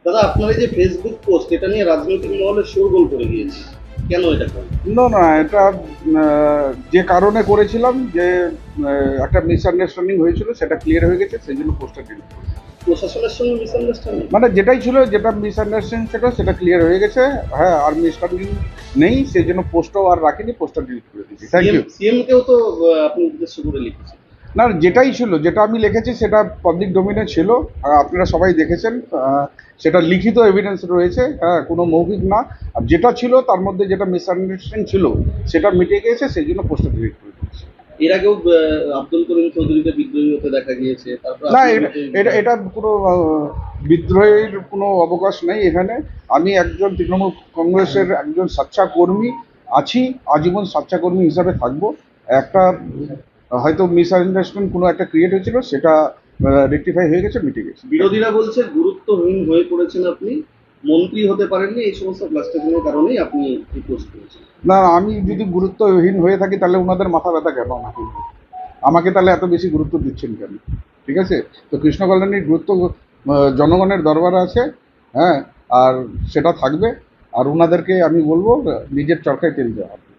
দাদা, আপনার এই যে ফেসবুক পোস্ট, এটা নিয়ে রাজনৈতিক মহলে শোরগোল পড়ে গিয়েছে, কেন এটা করেন? না না, এটা যে কারণে করেছিলাম যে একটা মিসআন্ডারস্ট্যান্ডিং হয়েছিল সেটা ক্লিয়ার হয়ে গেছে, সেই জন্য পোস্টটা ডিলিট করেছি। প্রশাসনের সঙ্গে মিসআন্ডারস্ট্যান্ডিং? মানে যেটাই ছিল, যেটা মিসআন্ডারস্ট্যান্ডিং সেটা ক্লিয়ার হয়ে গেছে। হ্যাঁ, আর মিসআন্ডারস্ট্যান্ডিং নেই, সেই জন্য পোস্টটাও আর রাখিনি, পোস্টটা ডিলিট করে দিয়েছি। Thank you. সিএম কেও তো আপনি উদ্দেশ্য করে লিখেছেন। না, যেটাই ছিল, যেটা আমি লিখেছি সেটা পাবলিক ডোমেইনে ছিল, আপনারা সবাই দেখেছেন। সেটা লিখিত এভিডেন্স রয়েছে, হ্যাঁ, কোনো মৌখিক না। আর যেটা ছিল তার মধ্যে যেটা মিসআন্ডারস্ট্যান্ডিং ছিল সেটা মিটে গিয়েছে, সেই জন্য পোস্টটা ডিলিট করে দিয়েছি। এর আগেও আব্দুল করিম চৌধুরীকে বিদ্রোহী হতে দেখা গিয়েছে, তারপর না, আপনি এটা এটা এটা কোনো বিদ্রোহের কোনো অবকাশ নেই এখানে। আমি একজন তৃণমূল কংগ্রেসের একজন সাচ্চা কর্মী আছি, আজীবন সাচ্চা কর্মী হিসাবে থাকবো। একটা হয়তো মিসআন্ডারস্ট্যান্ডিং কোনো একটা ক্রিয়েট হয়েছিল, সেটা রেকটিফাই হয়ে গেছে, মিটে গেছে। বিরোধীরা বলছে গুরুত্বহীন হয়ে পড়েছেন আপনি, মন্ত্রী হতে পারেননি, এই সমস্ত ফ্লাস্ট্রেশনের কারণেই আপনি এই পোস্ট করেছেন। না, আমি যদি গুরুত্বহীন হয়ে থাকি তাহলে ওনাদের মাথা ব্যথা কেন আমাকে আমাকে তাহলে এত বেশি গুরুত্ব দিচ্ছেন কেন? ঠিক আছে, তো কৃষ্ণ কল্যাণীর গুরুত্ব জনগণের দরবারে আছে। হ্যাঁ, আর সেটা থাকবে। আর ওনাদেরকে আমি বলবো নিজের চরকায় তেল দেওয়া।